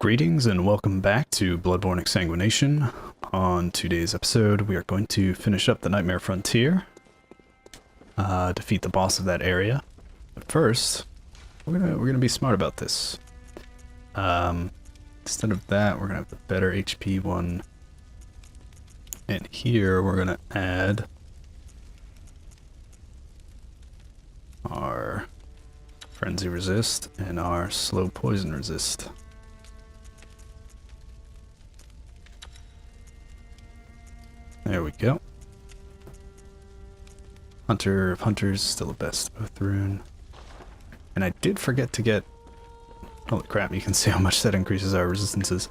Greetings and welcome back to Bloodborne Exsanguination. On today's episode, we are going to finish up the Nightmare Frontier, defeat the boss of that area. But first, we're gonna be smart about this. Instead of that, we're gonna have the better HP one, and here we're gonna add our Frenzy Resist and our Slow Poison Resist. There we go. Hunter of Hunters, still the best both rune. And I did forget to get... Holy crap, you can see how much that increases our resistances.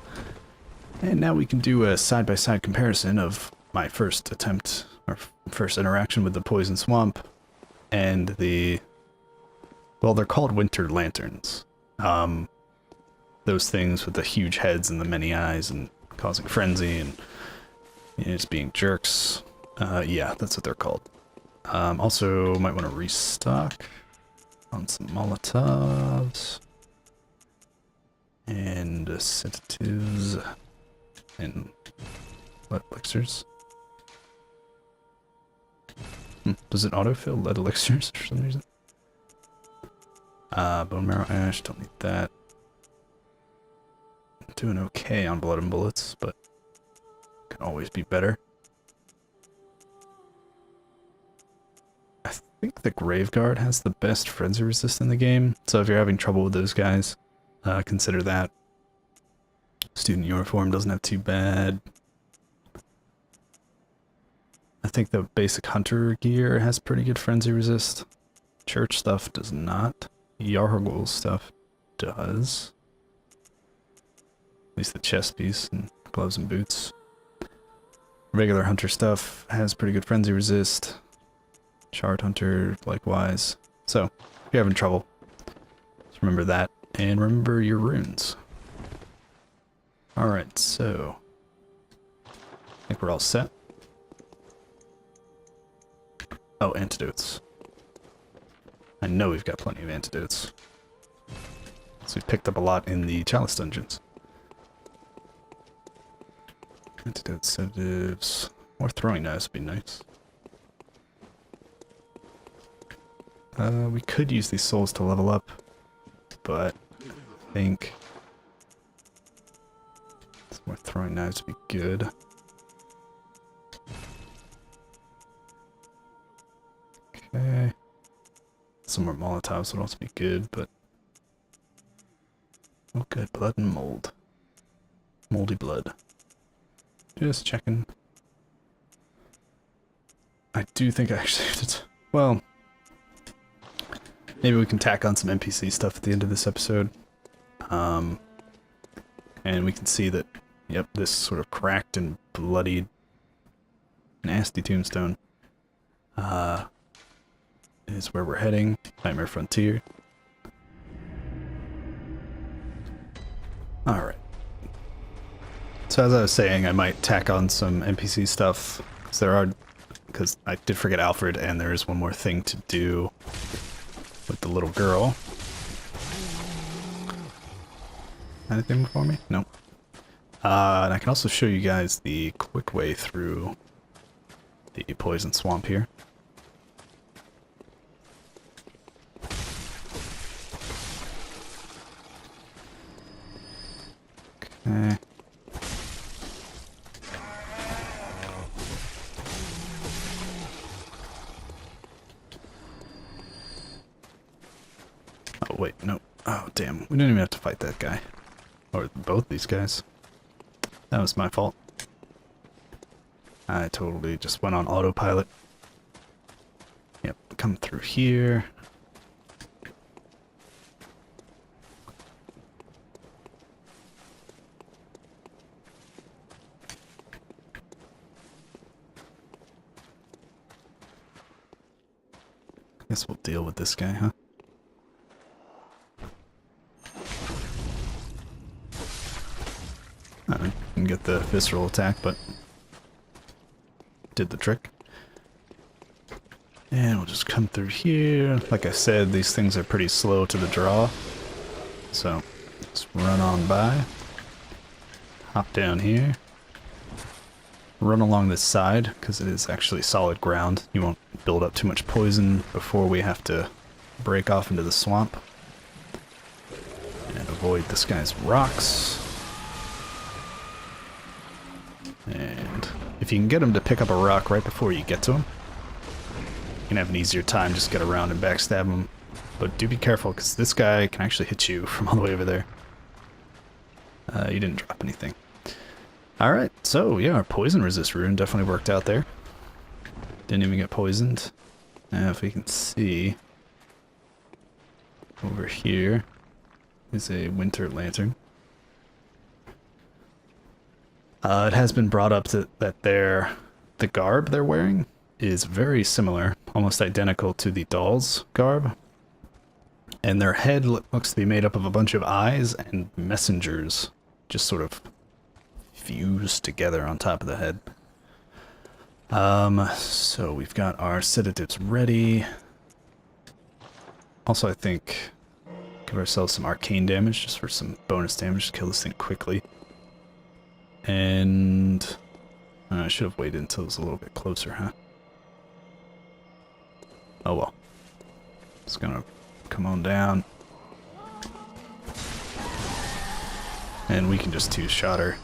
And now we can do a side-by-side comparison of my first attempt, or first interaction with the Poison Swamp, and the... Well, they're called Winter Lanterns. Those things with the huge heads and the many eyes and causing frenzy and... just being jerks. Yeah, that's what they're called. Also, might want to restock on some Molotovs and sedatives and lead elixirs. Does it autofill lead elixirs for some reason? Bone marrow ash, don't need that. I'm doing okay on blood and bullets, but can always be better. I think the Graveguard has the best frenzy resist in the game, so if you're having trouble with those guys, consider that. Student uniform doesn't have too bad. I think the basic hunter gear has pretty good frenzy resist. Church stuff does not. Yargul stuff does. At least the chest piece and gloves and boots. Regular hunter stuff has pretty good frenzy resist. Shard hunter likewise. So, if you're having trouble, just remember that. And remember your runes. Alright, so... I think we're all set. Oh, antidotes. I know we've got plenty of antidotes. So we picked up a lot in the Chalice dungeons. Antidote sedatives. More throwing knives would be nice. We could use these souls to level up, but I think some more throwing knives would be good. Okay. Some more Molotovs would also be good, but... Oh good, blood and mold. Moldy blood. Just checking. I do think I actually have to... Well... Maybe we can tack on some NPC stuff at the end of this episode. And we can see that, yep, this sort of cracked and bloodied, nasty tombstone is where we're heading. Nightmare Frontier. Alright. So as I was saying, I might tack on some NPC stuff, because I did forget Alfred, and there is one more thing to do with the little girl. Anything for me? Nope. And I can also show you guys the quick way through the Poison Swamp here. Okay. Oh, wait, no. Oh, damn. We didn't even have to fight that guy. Or both these guys. That was my fault. I totally just went on autopilot. Yep, come through here. Guess we'll deal with this guy, huh? I didn't get the visceral attack, but did the trick. And we'll just come through here. Like I said, these things are pretty slow to the draw. So, let's run on by. hop down here. Run along this side, because it is actually solid ground. You won't build up too much poison before we have to break off into the swamp. And avoid this guy's rocks. And if you can get him to pick up a rock right before you get to him, you can have an easier time, just get around and backstab him. But do be careful, because this guy can actually hit you from all the way over there. You didn't drop anything. Alright, so yeah, our poison resist rune definitely worked out there. Didn't even get poisoned. Now if we can see, over here is a winter lantern. It has been brought up that the garb they're wearing is very similar, almost identical to the doll's garb. And their head looks to be made up of a bunch of eyes and messengers, just sort of fused together on top of the head. So we've got our sedatives ready. Also, I think give ourselves some arcane damage just for some bonus damage to kill this thing quickly. And I should have waited until it was a little bit closer, huh? Oh well. Just gonna come on down. And we can just two-shot her.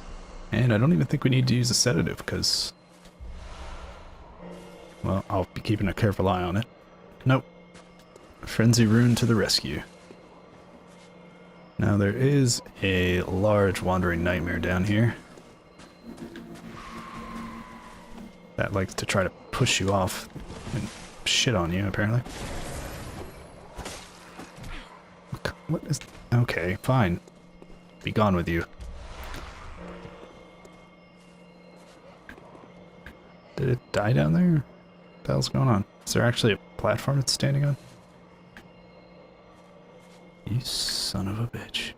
And I don't even think we need to use a sedative, because... well, I'll be keeping a careful eye on it. Nope. Frenzy rune to the rescue. Now there is a large wandering nightmare down here that likes to try to push you off and shit on you, apparently. What is... okay, fine. Be gone with you. Did it die down there? What the hell's going on? Is there actually a platform it's standing on? You son of a bitch.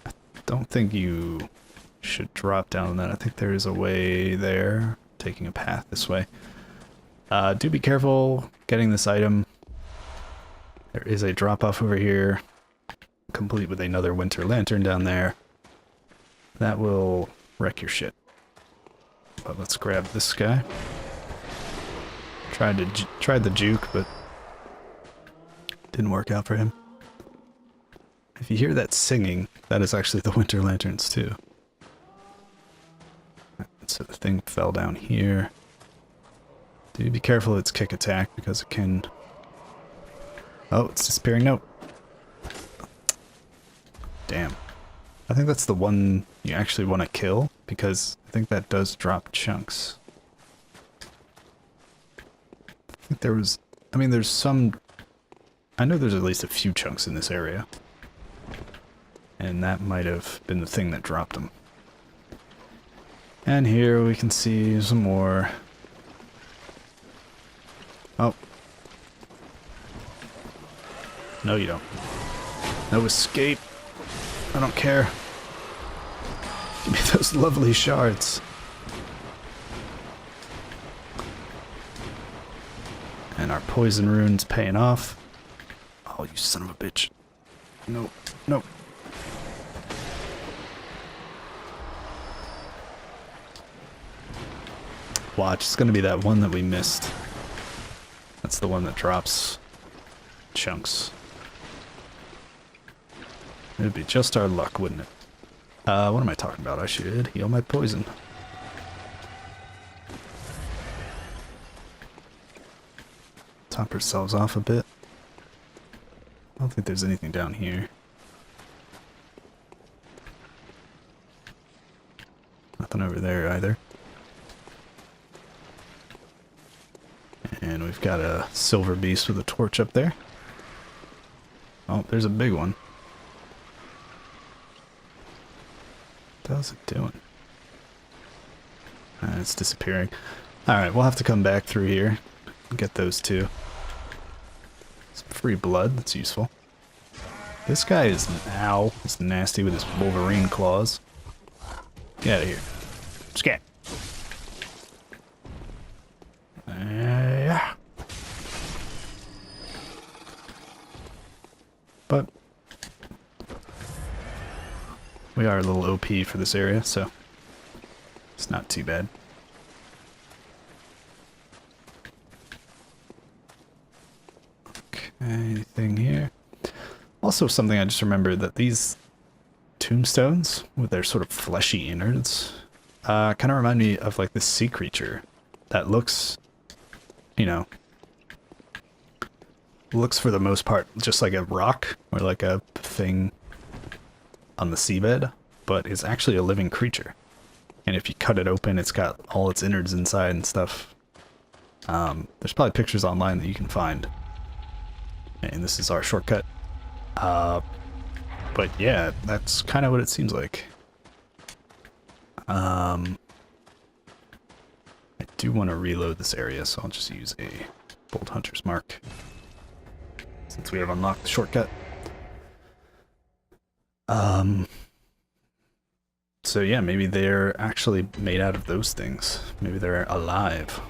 I don't think you should drop down that. I think there is a way there, taking a path this way. Do be careful getting this item. There is a drop-off over here, complete with another winter lantern down there. That will wreck your shit. But let's grab this guy. Tried the juke, but didn't work out for him. If you hear that singing, that is actually the winter lanterns too. So the thing fell down here. Do be careful of its kick attack, because it can... oh, it's disappearing. Nope. Damn. I think that's the one you actually want to kill, because I think that does drop chunks. I think there was... I mean, there's some... I know there's at least a few chunks in this area. And that might have been the thing that dropped them. And here we can see some more. Oh. No, you don't. No escape. I don't care. Give me those lovely shards. And our poison rune's paying off. Oh, you son of a bitch. No, no. Watch, it's gonna be that one that we missed. That's the one that drops chunks. It'd be just our luck, wouldn't it? What am I talking about? I should heal my poison. Top ourselves off a bit. I don't think there's anything down here. Nothing over there either. And we've got a silver beast with a torch up there. Oh, there's a big one. What the hell's it doing? It's disappearing. Alright, we'll have to come back through here and get those two. Some free blood, that's useful. This guy is... ow, he's nasty with his Wolverine claws. Get out of here. Scat. Yeah. But We are a little OP for this area, so it's not too bad. Okay, anything here? Also something I just remembered, that these tombstones with their sort of fleshy innards kind of remind me of like this sea creature that looks, you know, looks for the most part just like a rock or like a thing on the seabed, but is actually a living creature. And if you cut it open, it's got all its innards inside and stuff. There's probably pictures online that you can find. And this is our shortcut. But yeah, that's kind of what it seems like. I do want to reload this area, so I'll just use a Bolt Hunter's Mark, since we have unlocked the shortcut. So yeah, maybe they're actually made out of those things. Maybe they're alive.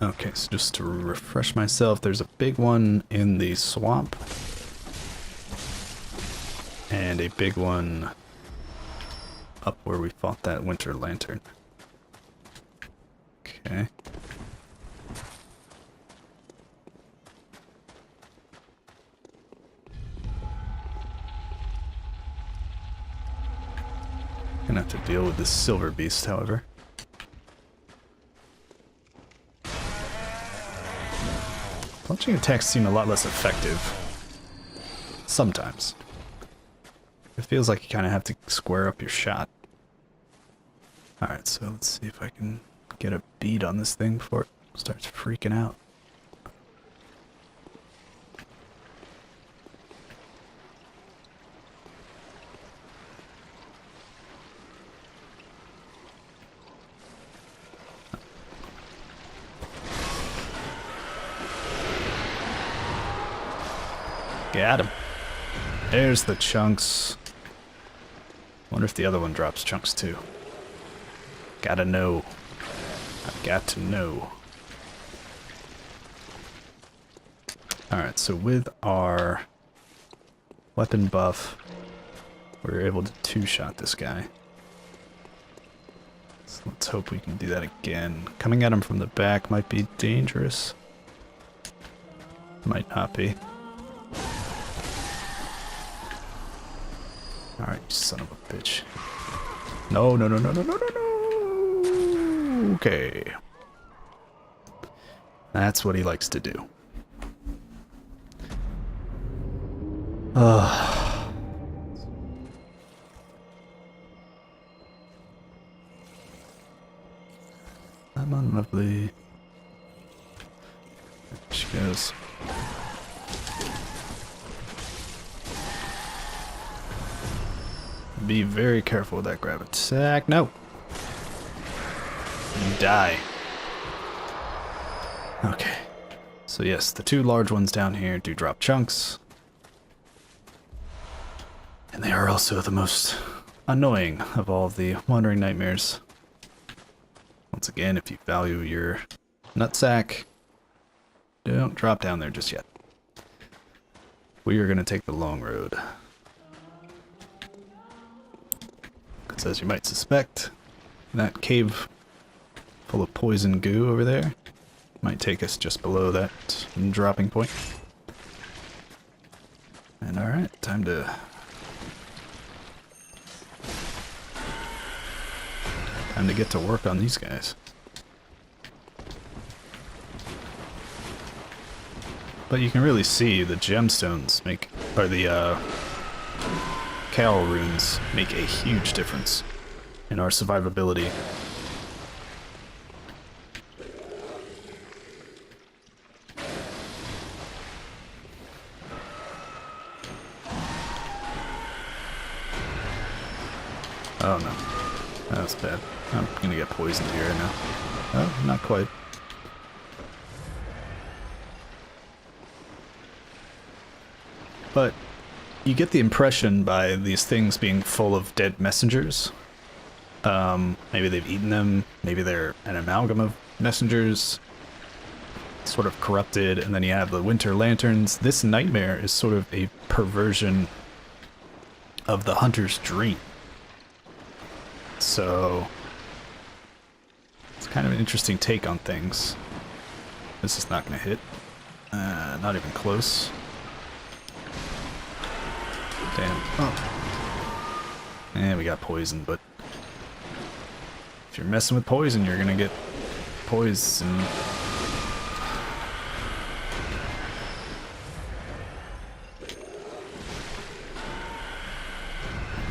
Okay, so just to refresh myself, there's a big one in the swamp. And a big one up where we fought that winter lantern. Okay. Gonna have to deal with this silver beast, however. Launching attacks seem a lot less effective. Sometimes. It feels like you kind of have to square up your shot. Alright, so let's see if I can get a bead on this thing before it starts freaking out. Got him. There's the chunks. Wonder if the other one drops chunks too. Gotta know. I've got to know. Alright, so with our weapon buff, we were able to two-shot this guy. So let's hope we can do that again. Coming at him from the back might be dangerous. Might not be. Alright, you son of a bitch. No, no, no, no, no, no, no, no! Okay. That's what he likes to do. I'm unlovely. There she goes. Be very careful with that grab attack. No! You die. Okay. So yes, the two large ones down here do drop chunks. And they are also the most annoying of all of the wandering nightmares. Once again, if you value your nutsack, don't drop down there just yet. We are going to take the long road. Because as you might suspect, that cave full of poison goo over there might take us just below that dropping point. And alright, time to get to work on these guys. But you can really see the gemstones make, or the cowl runes make a huge difference in our survivability. Oh no, that was bad. I'm gonna get poisoned here now. Oh, not quite. But you get the impression by these things being full of dead messengers. Maybe they've eaten them, maybe they're an amalgam of messengers, sort of corrupted, and then you have the winter lanterns. This nightmare is sort of a perversion of the hunter's dream. So it's kind of an interesting take on things. This is not going to hit. Not even close. Damn. Oh. And we got poison, but if you're messing with poison, you're going to get poison.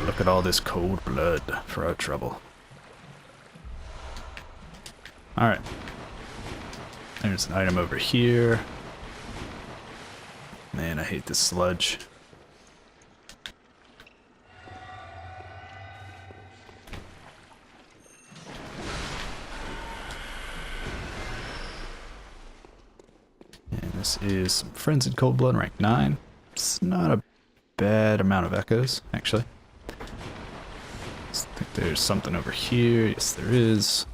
Look at all this cold blood for our trouble. Alright. There's an item over here. Man, I hate this sludge. And this is some Frenzied Cold Blood, rank 9. It's not a bad amount of echoes, actually. I think there's something over here. Yes, there is.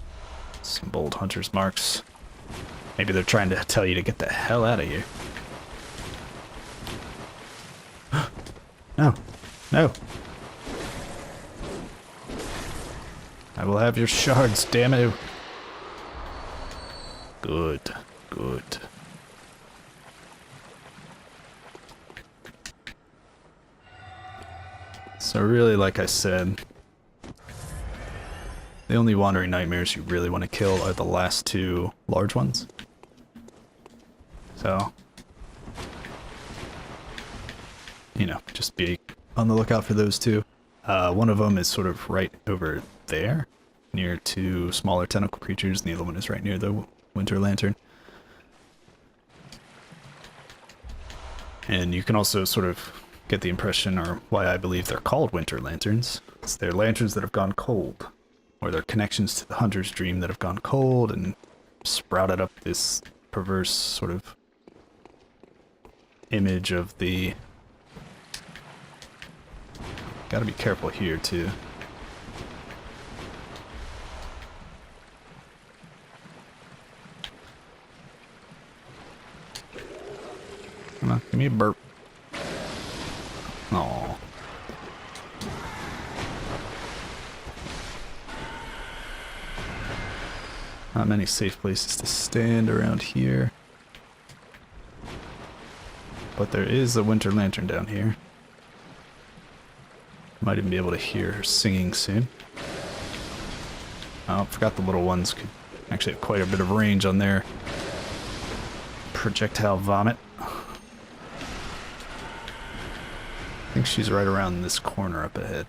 Some bold hunter's marks. Maybe they're trying to tell you to get the hell out of here. No. No. I will have your shards, damn it. Good. Good. So really, like I said, the only wandering nightmares you really want to kill are the last two large ones. So, you know, just be on the lookout for those two. One of them is sort of right over there, near two smaller tentacle creatures, and the other one is right near the Winter Lantern. And you can also sort of get the impression, or why I believe they're called Winter Lanterns. It's they're lanterns that have gone cold, or they're connections to the hunter's dream that have gone cold and sprouted up this perverse sort of image of the... Gotta be careful here too. Come on, give me a burp. Aww. Not many safe places to stand around here. But there is a Winter Lantern down here. Might even be able to hear her singing soon. Oh, forgot the little ones could actually have quite a bit of range on their projectile vomit. I think she's right around this corner up ahead.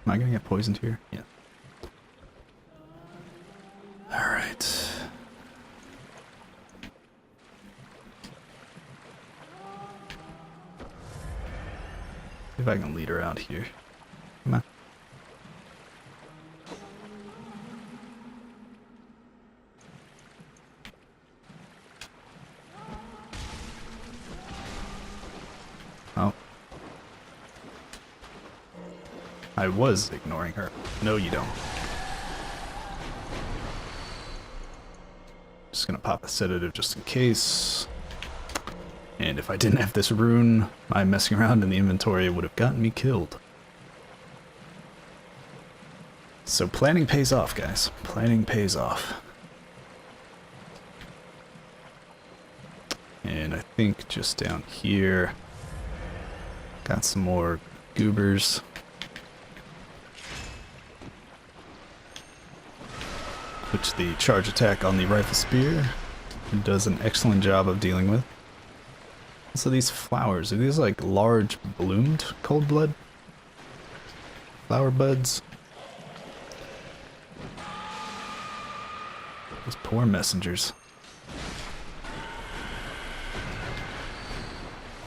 Am I gonna get poisoned here? Yeah. Alright. See if I can lead her out here. Come on. Oh. I was ignoring her. No, you don't. Just gonna pop a sedative just in case. And if I didn't have this rune, my messing around in the inventory would have gotten me killed. So planning pays off, guys. Planning pays off. And I think just down here, got some more goobers. Which the charge attack on the rifle spear does an excellent job of dealing with. So these flowers, are these like large bloomed cold blood? Flower buds? Those poor messengers.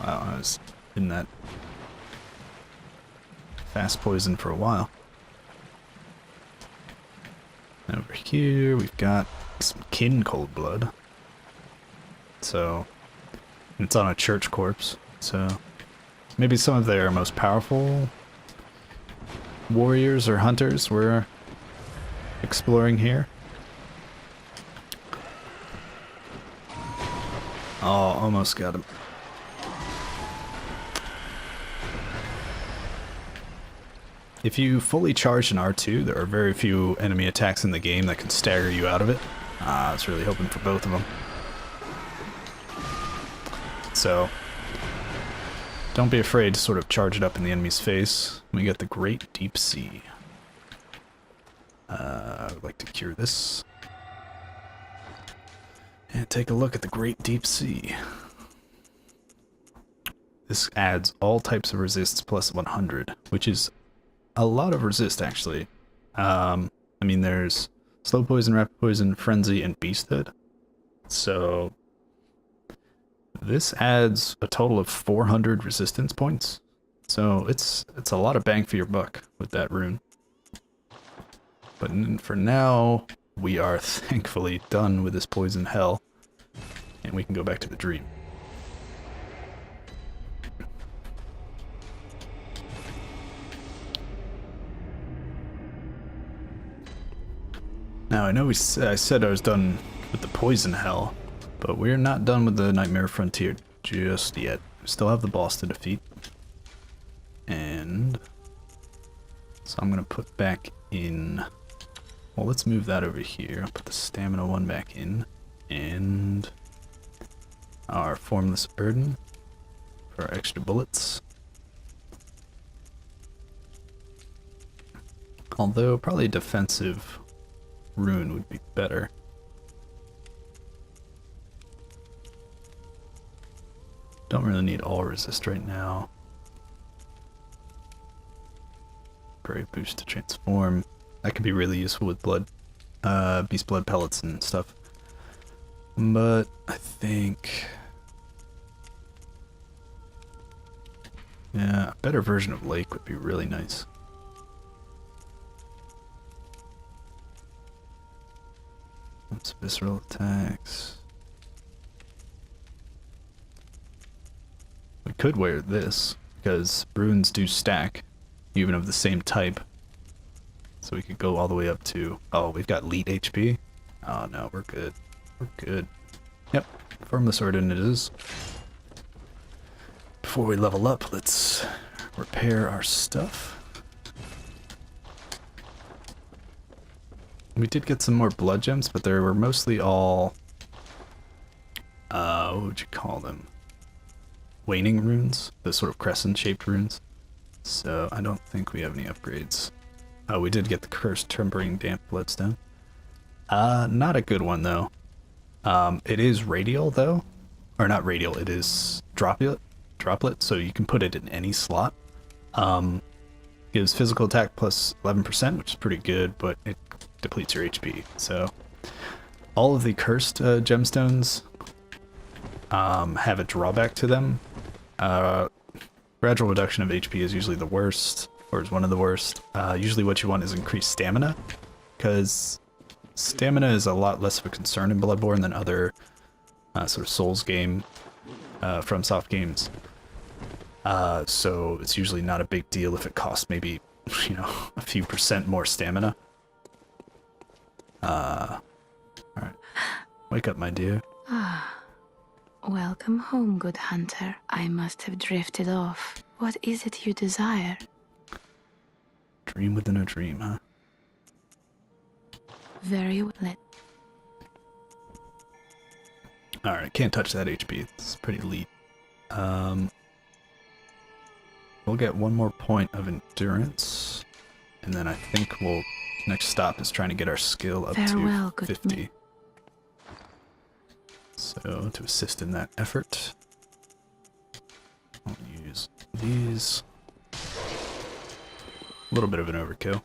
Wow, I was in that fast poison for a while. Over here we've got some kin cold blood. So it's on a church corpse, so maybe some of their most powerful warriors or hunters we're exploring here. Oh, almost got him. If you fully charge an R2, there are very few enemy attacks in the game that can stagger you out of it. I was really hoping for both of them. So, don't be afraid to sort of charge it up in the enemy's face. We get the Great Deep Sea. I would like to cure this. And take a look at the Great Deep Sea. This adds all types of resists plus 100, which is a lot of resist, actually. I mean, there's slow poison, rapid poison, frenzy, and beasthood. So this adds a total of 400 resistance points. So it's a lot of bang for your buck with that rune. But for now, we are thankfully done with this poison hell, and we can go back to the dream. Now, I know I said I was done with the poison hell, but we're not done with the Nightmare Frontier just yet. We still have the boss to defeat. And so I'm going to put back in... Well, let's move that over here. I'll put the stamina one back in. And our formless burden for our extra bullets. Although probably a defensive rune would be better. Don't really need all resist right now. Brave boost to transform. That could be really useful with blood, beast blood pellets and stuff. But I think, yeah, a better version of Lake would be really nice. That's visceral attacks. We could wear this, because runes do stack, even of the same type. So we could go all the way up to... Oh, we've got elite HP? Oh no, we're good. We're good. Yep, Formless Order it is. Before we level up, let's repair our stuff. We did get some more blood gems, but they were mostly all... what would you call them? Waning runes? The sort of crescent-shaped runes. So I don't think we have any upgrades. Oh, we did get the Cursed Trembling Damp Bloodstone. Not a good one, though. It is radial, though. Or not radial, it is droplet, so you can put it in any slot. Gives physical attack plus 11%, which is pretty good, but it depletes your HP. So all of the cursed gemstones have a drawback to them. Gradual reduction of HP is usually the worst, or is one of the worst. Usually what you want is increased stamina, because stamina is a lot less of a concern in Bloodborne than other sort of Souls game from soft games. So it's usually not a big deal if it costs maybe, you know, a few % more stamina. Alright. Wake up, my dear. Welcome home, good hunter. I must have drifted off. What is it you desire? Dream within a dream, huh? Very well. Alright, can't touch that HP. It's pretty elite. We'll get one more point of endurance, and then I think we'll... Next stop is trying to get our skill up Farewell, to 50. So, to assist in that effort, I'll use these. A little bit of an overkill.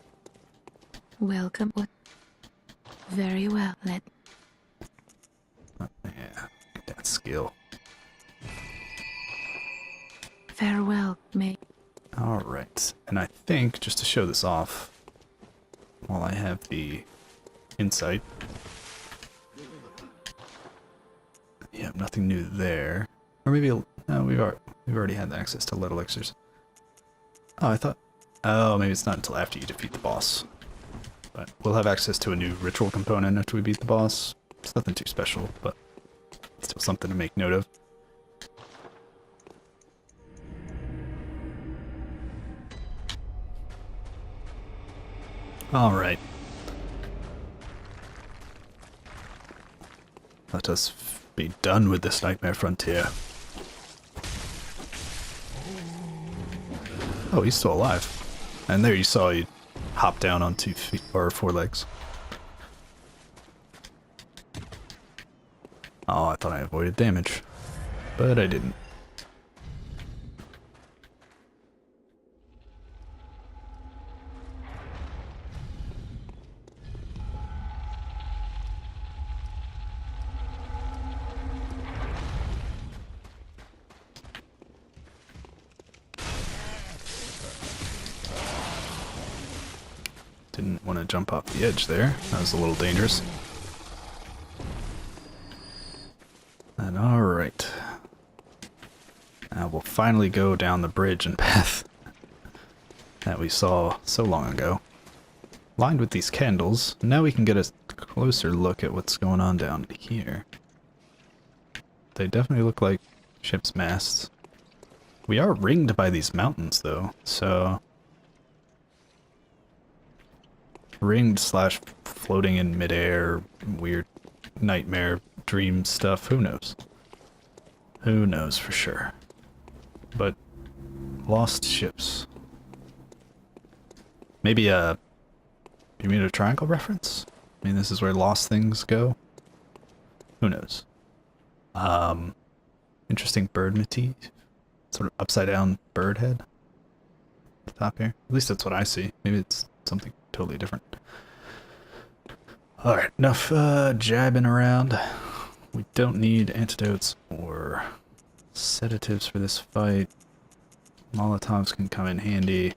Welcome. Very well. Yeah, get that skill. Farewell, mate. Alright, and I think, just to show this off, while I have the insight. Yeah, nothing new there. Or maybe, no, we've already had access to lead elixirs. Oh, I thought, oh, maybe it's not until after you defeat the boss. But we'll have access to a new ritual component after we beat the boss. It's nothing too special, but still something to make note of. Alright. Let us be done with this nightmare frontier. Oh, he's still alive. And there you saw he hop down on 2 feet, or 4 legs. Oh, I thought I avoided damage. But I didn't. Didn't want to jump off the edge there. That was a little dangerous. And alright. Now we'll finally go down the bridge and path that we saw so long ago. Lined with these candles, now we can get a closer look at what's going on down here. They definitely look like ship's masts. We are ringed by these mountains though, so... ringed slash floating in midair, weird nightmare dream stuff, who knows? Who knows for sure. But lost ships. Maybe a Bermuda Triangle reference? I mean, this is where lost things go. Who knows? Interesting bird motif. Sort of upside down bird head. At the top here. At least that's what I see. Maybe it's something totally different. Alright, enough jabbing around. We don't need antidotes or sedatives for this fight. Molotovs can come in handy.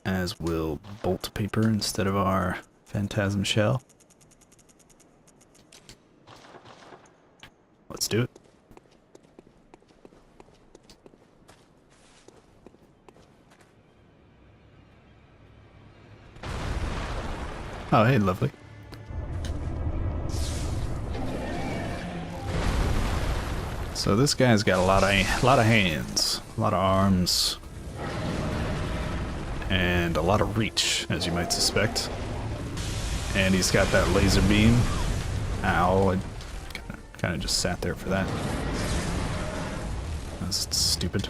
As will bolt paper instead of our phantasm shell. Let's do it. Oh, hey, lovely. So this guy's got a lot of hands, a lot of arms, and a lot of reach, as you might suspect. And he's got that laser beam. Ow! I kind of just sat there for that. That's stupid.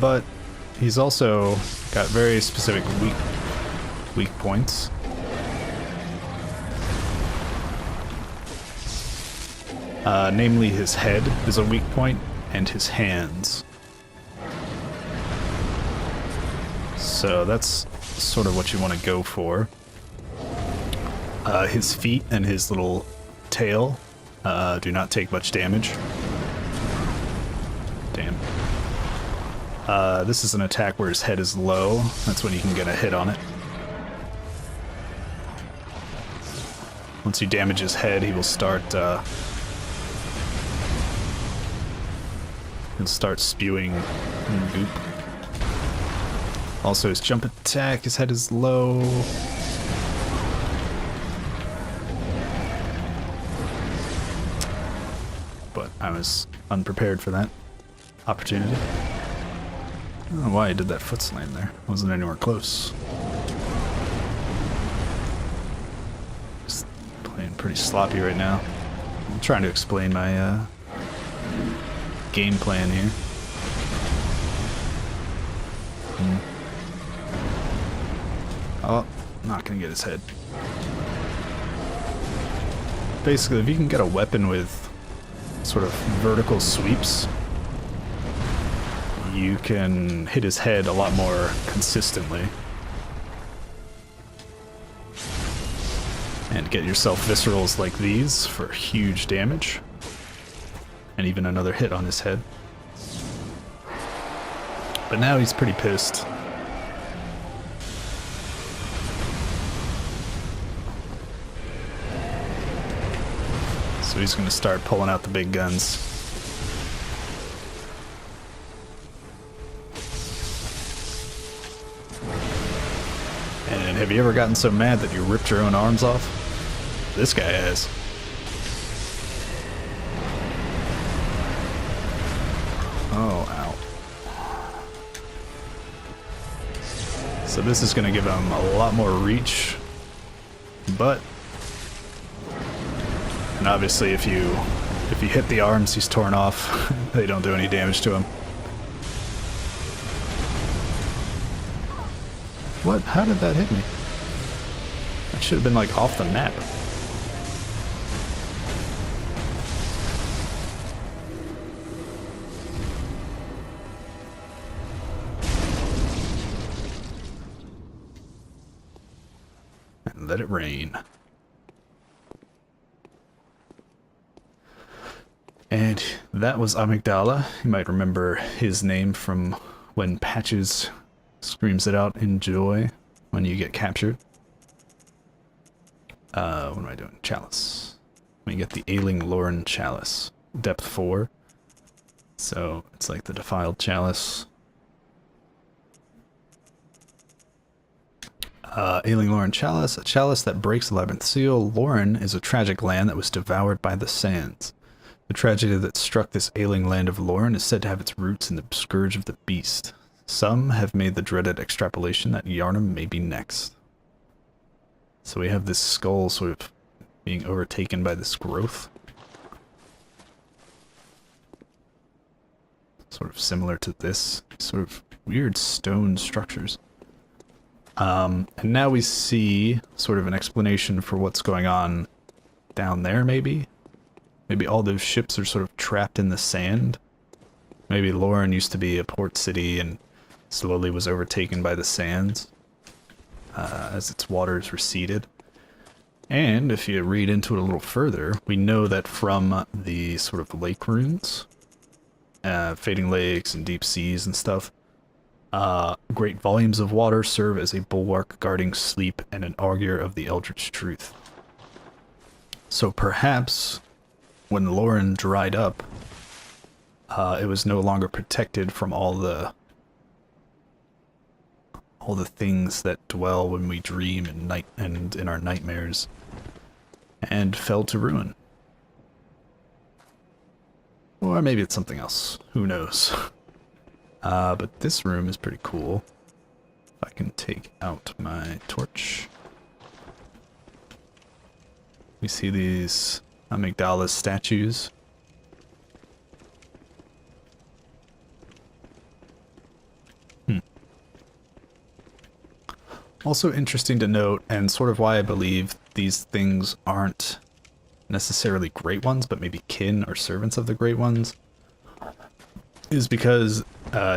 But he's also got very specific weak points. Namely, his head is a weak point, and his hands. So that's sort of what you want to go for. His feet and his little tail do not take much damage. Damn. This is an attack where his head is low. That's when you can get a hit on it. Once you damage his head, he will start spewing goop. Also, his jump attack, his head is low. But I was unprepared for that opportunity. I don't know why I did that foot slam there. I wasn't anywhere close. Just playing pretty sloppy right now. I'm trying to explain my game plan here. Oh, not gonna get his head. Basically, if you can get a weapon with sort of vertical sweeps, you can hit his head a lot more consistently. And get yourself viscerals like these for huge damage. And even another hit on his head. But now he's pretty pissed. So he's gonna start pulling out the big guns. And have you ever gotten so mad that you ripped your own arms off? This guy has. So this is going to give him a lot more reach, but, and obviously if you hit the arms he's torn off, they don't do any damage to him. What? How did that hit me? That should have been like off the map. And let it rain. And that was Amygdala. You might remember his name from when Patches screams it out in joy when you get captured. What am I doing? Chalice. We get the Ailing Lorn Chalice. Depth 4. So it's like the Defiled Chalice. Ailing Lorn Chalice. A chalice that breaks the labyrinth seal. Lorn is a tragic land that was devoured by the sands. The tragedy that struck this ailing land of Lorn is said to have its roots in the scourge of the beast. Some have made the dreaded extrapolation that Yharnam may be next. So we have this skull sort of being overtaken by this growth. Sort of similar to this. Sort of weird stone structures. And now we see sort of an explanation for what's going on down there, maybe? Maybe all those ships are sort of trapped in the sand. Maybe Lorn used to be a port city and slowly was overtaken by the sands as its waters receded. And if you read into it a little further, we know that from the sort of lake runes, fading lakes and deep seas and stuff, great volumes of water serve as a bulwark guarding sleep and an augur of the eldritch truth. So perhaps when Lorn dried up, it was no longer protected from all the things that dwell when we dream and night and in our nightmares, and fell to ruin. Or maybe it's something else. Who knows? But this room is pretty cool. If I can take out my torch. We see these Amygdala statues. Also interesting to note, and sort of why I believe these things aren't necessarily great ones, but maybe kin or servants of the great ones, is because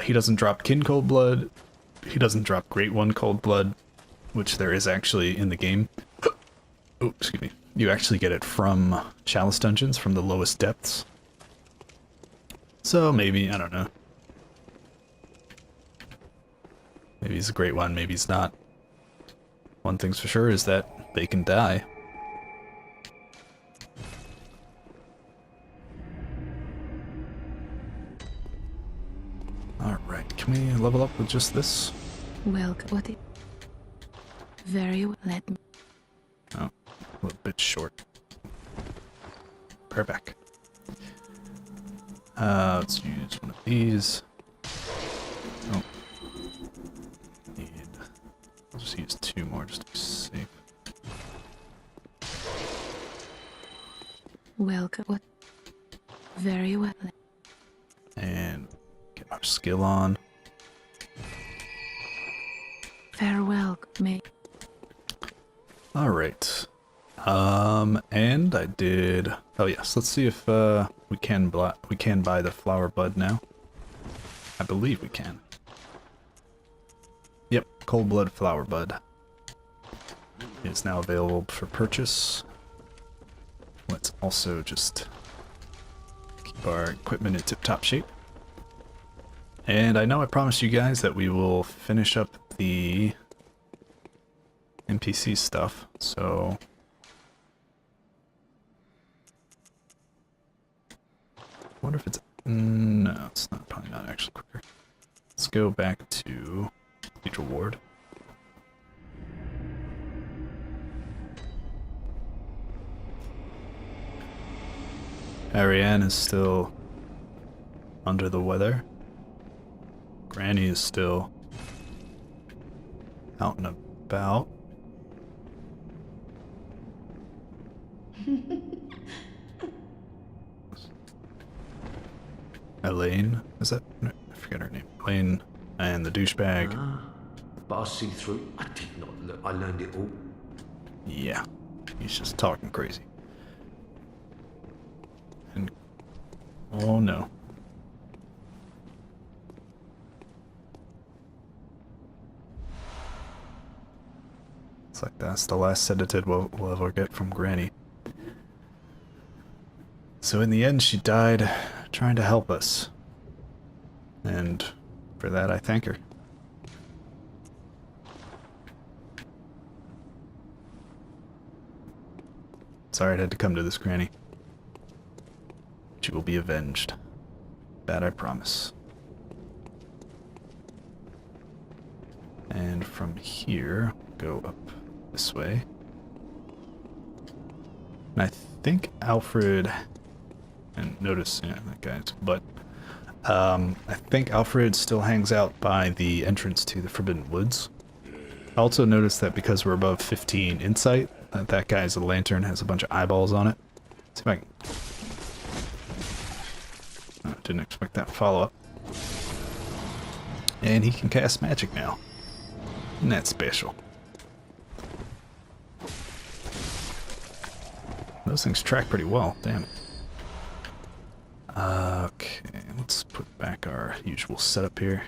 he doesn't drop kin cold blood, he doesn't drop great one cold blood, which there is actually in the game. Oh, excuse me. You actually get it from Chalice dungeons, from the lowest depths. So maybe, I don't know. Maybe he's a great one, maybe he's not. One thing's for sure is that they can die. Alright, can we level up with just this? Welcome. What? Very well. Let me. Oh, a little bit short. Pair back. Let's use one of these. Oh. I'll just use 2 more just to be safe. Welcome. What? Very well. And get our skill on. Farewell, me. Alright. And I did... Oh yes, let's see if we can buy the flower bud now. I believe we can. Yep, cold blood flower bud. It's now available for purchase. Let's also just keep our equipment in tip-top shape. And I know I promised you guys that we will finish up the NPC stuff, so... I wonder if it's... No, it's not, probably not actually quicker. Let's go back to Cathedral Ward. Ariane is still under the weather. Granny is still out and about. Elaine, is that? No, I forget her name. Elaine and the douchebag. But I see through. I did not look. I learned it all. Yeah, he's just talking crazy. And oh no. It's like that's the last sedative we'll ever get from Granny. So in the end, she died trying to help us. And for that, I thank her. Sorry it had to come to this, Granny. She will be avenged. That I promise. And from here, go up this way. And I think Alfred... And notice, yeah, that guy's butt. I think Alfred still hangs out by the entrance to the Forbidden Woods. I also noticed that because we're above 15 insight, that guy's lantern has a bunch of eyeballs on it. Let's see if I can... Oh, didn't expect that follow-up. And he can cast magic now. Isn't that special? Those things track pretty well, damn. Okay, let's put back our usual setup here.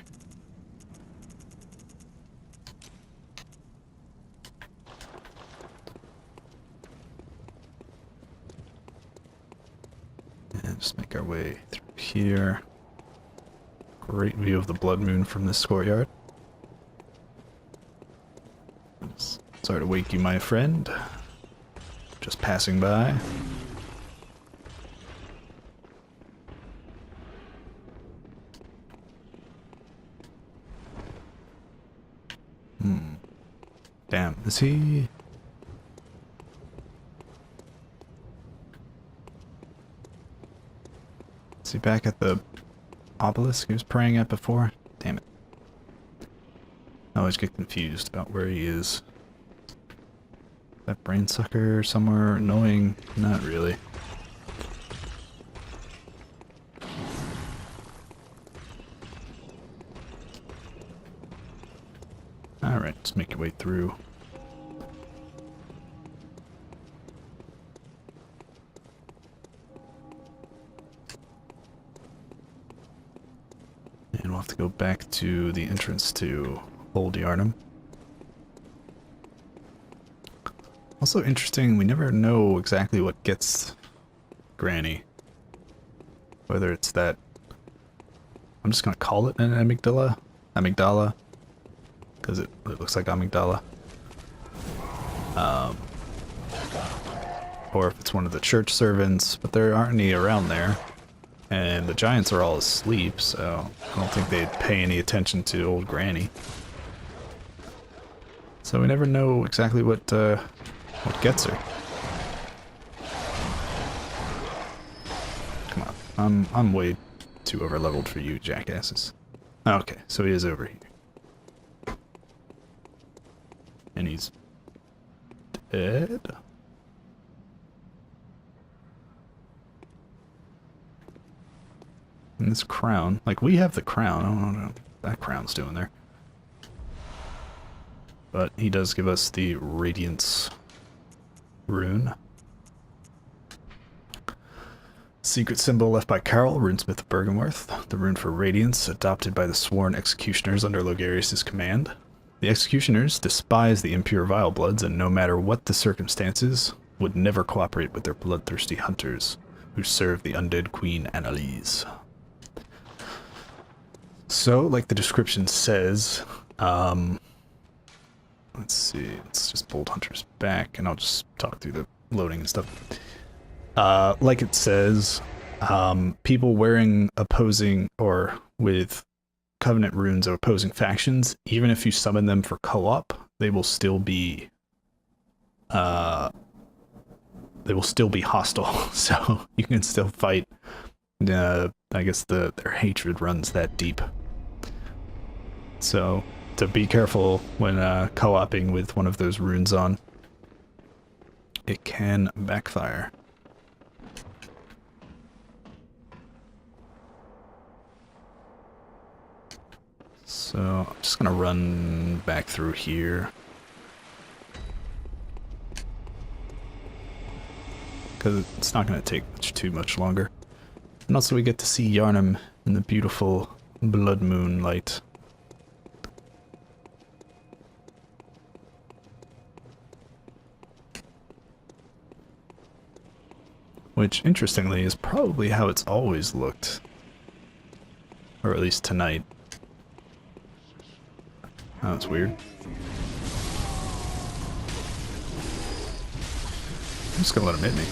And just make our way through here. Great view of the blood moon from this courtyard. Sorry to wake you, my friend. Just passing by. Damn, is he... Is he back at the obelisk he was praying at before? Damn it. I always get confused about where he is. That brain sucker somewhere annoying? Not really. Alright, let's make your way through. And we'll have to go back to the entrance to Old Yarnum. Also interesting, we never know exactly what gets Granny. Whether it's that... I'm just gonna call it an amygdala. Because it looks like amygdala. Or if it's one of the church servants, but there aren't any around there. And the giants are all asleep, so I don't think they'd pay any attention to old Granny. So we never know exactly what gets her. Come on, I'm way too overleveled for you jackasses. Okay, so he is over here. And he's dead? And this crown, like we have the crown, I don't know what that crown's doing there. But he does give us the Radiance rune. Secret symbol left by Carol, runesmith of Bergenworth. The rune for Radiance, adopted by the sworn executioners under Logarius' command. The executioners despise the impure vile bloods, and no matter what the circumstances, would never cooperate with their bloodthirsty hunters, who serve the undead queen Annalise. So, like the description says, let's see, let's just bold hunters back, and I'll just talk through the loading and stuff. Like it says, people wearing opposing or with covenant runes of opposing factions, even if you summon them for co-op, they will still be hostile. So you can still fight. I guess their hatred runs that deep. So to be careful when co-oping with one of those runes on. It can backfire. So I'm just gonna run back through here. Because it's not gonna take too much longer. And also we get to see Yharnam in the beautiful blood moon light. Which, interestingly, is probably how it's always looked. Or at least tonight. Oh, that's weird. I'm just gonna let him hit me.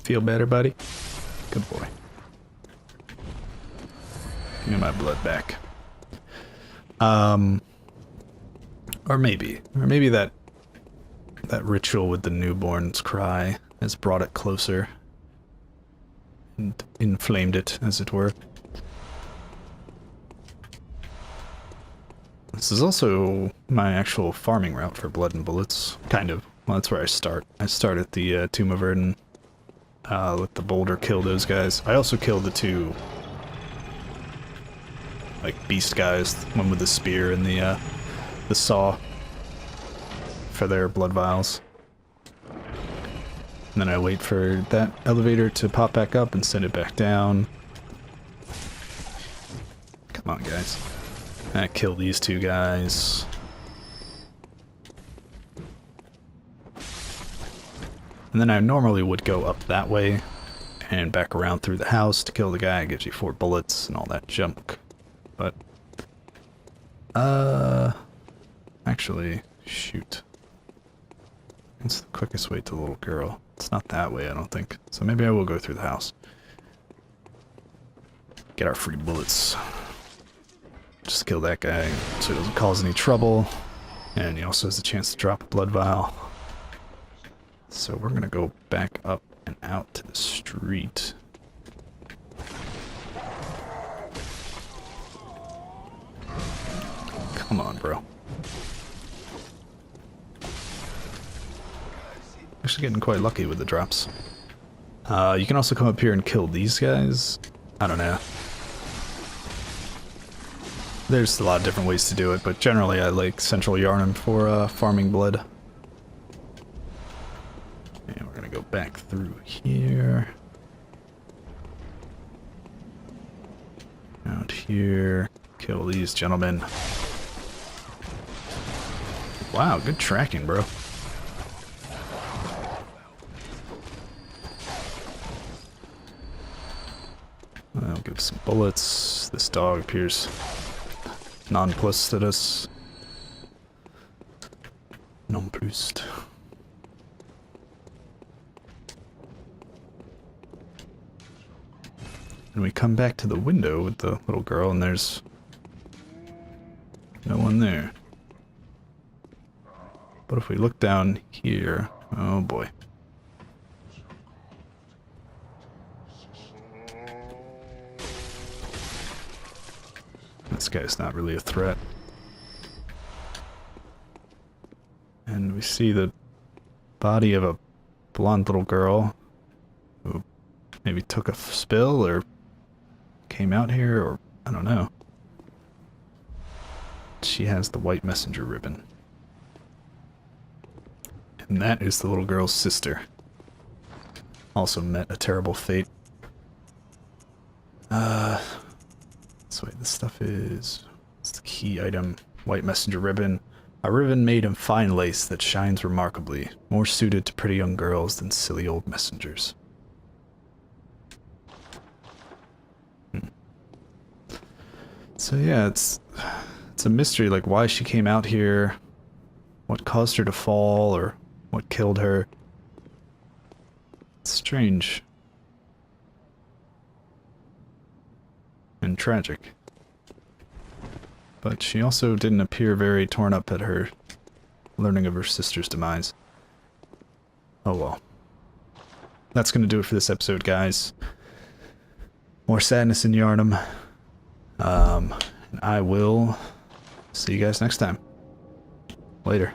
Feel better, buddy? Good boy. Give me my blood back. Or maybe that ritual with the newborn's cry has brought it closer and inflamed it, as it were. This is also my actual farming route for blood and bullets, kind of. Well, that's where I start. I start at the Tomb of Verdun. Let the boulder kill those guys. I also kill the two, like, beast guys, one with the spear and the saw, for their blood vials. And then I wait for that elevator to pop back up and send it back down. Come on, guys. I kill these two guys. And then I normally would go up that way and back around through the house to kill the guy. It gives you 4 bullets and all that junk. But, actually, shoot. It's the quickest way to the little girl. It's not that way, I don't think. So maybe I will go through the house. Get our free bullets. Just kill that guy so he doesn't cause any trouble. And he also has a chance to drop a blood vial. So we're gonna go back up and out to the street. Come on, bro. Actually getting quite lucky with the drops. You can also come up here and kill these guys. I don't know. There's a lot of different ways to do it, but generally I like Central Yharnam for farming blood. And we're gonna go back through here. Out here. Kill these gentlemen. Wow, good tracking, bro. I'll give some bullets. This dog appears nonplussed at us. Nonplussed. And we come back to the window with the little girl, and there's no one there. But if we look down here, oh boy. This guy's not really a threat. And we see the body of a blonde little girl who maybe took a spill or came out here, or I don't know. She has the white messenger ribbon. And that is the little girl's sister. Also met a terrible fate. So wait, this stuff is... It's the key item. White messenger ribbon. A ribbon made of fine lace that shines remarkably. More suited to pretty young girls than silly old messengers. So yeah, it's a mystery, like why she came out here, what caused her to fall, or what killed her. It's strange. And tragic. But she also didn't appear very torn up at her learning of her sister's demise. Oh well. That's gonna do it for this episode, guys. More sadness in Yharnam. I will see you guys next time. Later.